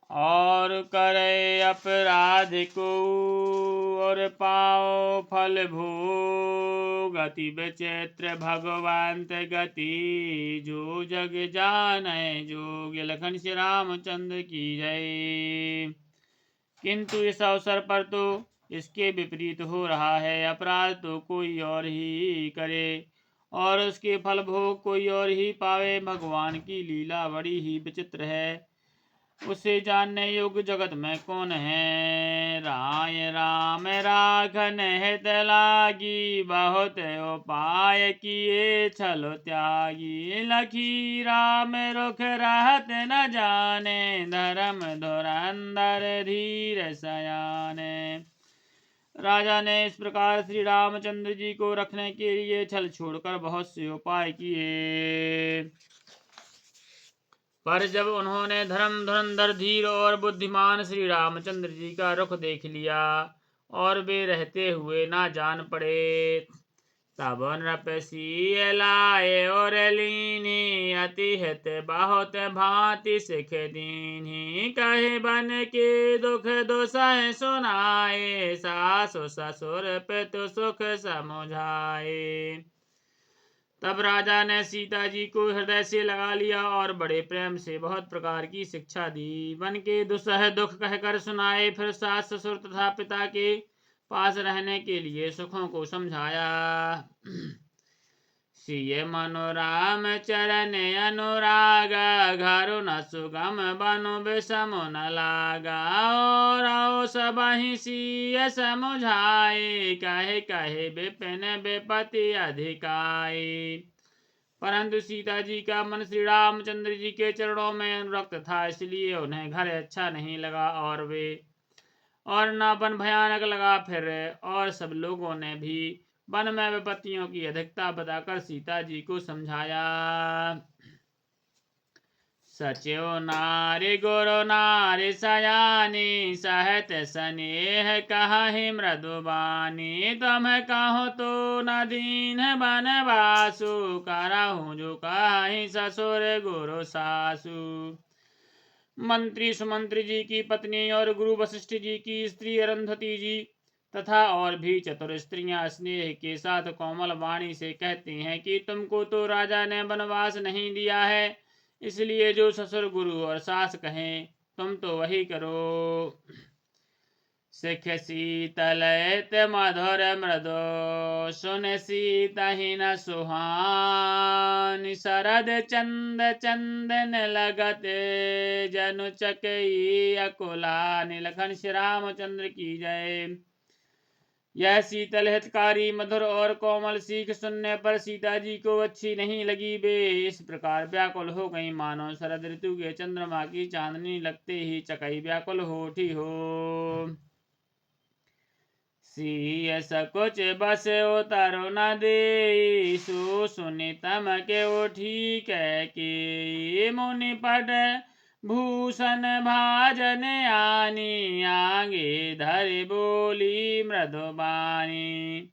और करे अपराध को और पाओ फल भोग। अति विचित्र भगवंत गति जो जग जाने जोग। लखन श्री रामचंद्र की जय। किंतु इस अवसर पर तो इसके विपरीत हो रहा है। अपराध तो कोई और ही करे और उसके फल भोग कोई और ही पावे। भगवान की लीला बड़ी ही विचित्र है, उसे जानने योग्य जगत में कौन है। राय राम राखन हित लागी बहुत उपाय किए छल त्यागी। लखी राम रुख रहत न जाने धर्म धुरंधर धीर सयाने। राजा ने इस प्रकार श्री रामचंद्र जी को रखने के लिए छल छोड़कर बहुत से उपाय किए, पर जब उन्होंने धर्म धुरंधर धीर और बुद्धिमान श्री रामचंद्र जी का रुख देख लिया और वे रहते हुए ना जान पड़े, तब नृपसी लाए और लीनी। अति हित बहुत भांति सिख दीनी। कहे बन के दुख दुसह सुनाए। सासु ससुर पितु सुख समुझाए। तब राजा ने सीता जी को हृदय से लगा लिया और बड़े प्रेम से बहुत प्रकार की शिक्षा दी। बन के दुसह दुख कहकर सुनाए। फिर सास ससुर तथा पिता के पास रहने के लिए सुखों को समझाया। सिय मनोराम चरण अनुराग। घर न सुगम बनु विषम न लागा। और सबहि सिय समुझाए। कहे कहे विपिन विपति अधिकाई। परंतु सीता जी का मन श्री रामचंद्र जी के चरणों में अनुरक्त था, इसलिए उन्हें घर अच्छा नहीं लगा और न वन भयानक लगा। फिर और सब लोगों ने भी वन में विपत्तियों की अधिकता बताकर सीता जी को समझाया। सचिव नारी गुरु नारी सयानी। सहत स्नेह कहि मृदुबानी। तुम कहो तो न दीन बनवासु। करहु जो कहि ससुर गुरु सासु। मंत्री सुमंत्री जी की पत्नी और गुरु वशिष्ठ जी की स्त्री अरुंधति जी तथा और भी चतुर स्त्रियां स्नेह के साथ कोमल वाणी से कहती हैं कि तुमको तो राजा ने वनवास नहीं दिया है, इसलिए जो ससुर गुरु और सास कहें तुम तो वही करो। सिख शीतलयत मधुर मृदु। सुन सीतहि न सुहानी। शरद चंद चंदन लगत जनु चकई अकुलानी। लखन श्री रामचंद्र की जय। यह शीतल हितकारी मधुर और कोमल सीख सुनने पर सीता जी को अच्छी नहीं लगी। वे इस प्रकार व्याकुल हो गई मानो शरद ऋतु के चंद्रमा की चांदनी लगते ही चकई व्याकुल हो उठी हो। सिय सकुच बस उतरु न दे। सो सुनि तम के उठी कह के। मुनि पद भूषण भाजन आनी। आगे धरि बोली मृदुबानी।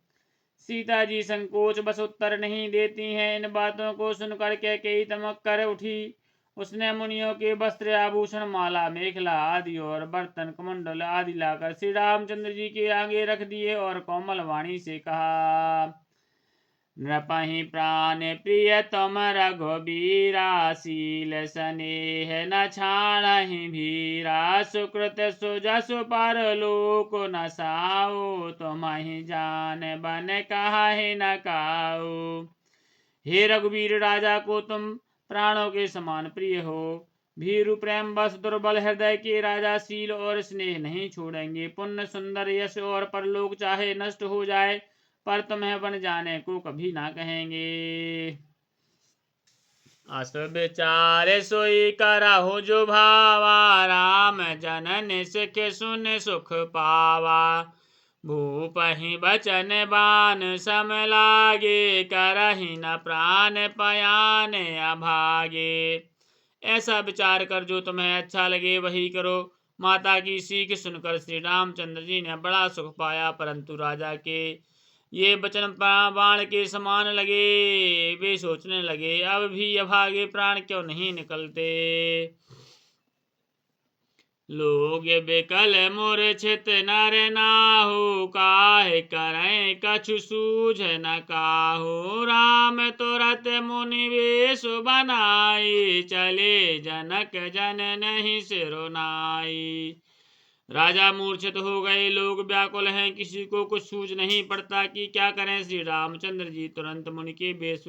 सीता जी संकोच बस उत्तर नहीं देती हैं। इन बातों को सुनकर कैकेयी तमक कर उठी। उसने मुनियों के वस्त्र आभूषण माला मेखला आदि और बर्तन कमंडल आदि लाकर श्री रामचंद्र जी के आगे रख दिए और कोमल वाणी से कहा। नृपहि प्राण प्रिय तुम रघुबीरा। शील स्नेह न छाड़हि भीरा। सुकृत सुजसु परलोक न साओ। तुम्हि जान बन काहे न काऊ। हे रघुवीर, राजा को तुम प्राणों के समान प्रिय हो। भीरु प्रेम बस दुर्बल हृदय के राजा शील और स्नेह नहीं छोड़ेंगे। पुण्य सुंदर यश और परलोक चाहे नष्ट हो जाए पर तुम्हें बन जाने को कभी ना कहेंगे। अस विचार सोई करहु जो भावा। राम जनन सिख सुन सुख पावा। भूपहि बचन बान सम लागे। करहि न प्राण पयान अभागे। ऐसा विचार कर जो तुम्हें अच्छा लगे वही करो। माता की सीख सुनकर श्री रामचंद्र जी ने बड़ा सुख पाया, परंतु राजा के ये वचन बाण के समान लगे। वे सोचने लगे अब भी अभागे प्राण क्यों नहीं निकलते। लोग बेकल मूर्छित नर नाहु, काहे करें कछु सूझ न काहू। राम तुरत मुनि वेश बनाई, चले जनक जन नहीं सिरुनाई। राजा मूर्छित हो गए, लोग व्याकुल हैं, किसी को कुछ सूझ नहीं पड़ता कि क्या करें। श्री रामचंद्र जी तुरंत मुनि के वेश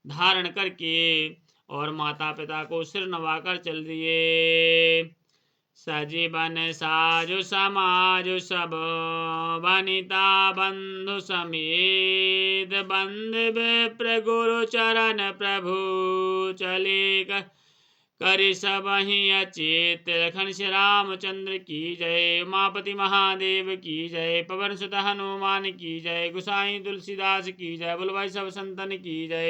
धारण करके और माता पिता को सिर नवाकर चल दिए। सजीवन साजु समाज सब, वनिता बंधु समेत, बंद विप्र गुरु चरण प्रभु, चले करि सबहि अचेत। लखन श्री रामचंद्र की जय, उमापति महादेव की जय, पवन सुत हनुमान की जय, गोसाई तुलसीदास की जय, बोलो भाई सब संतन की जय।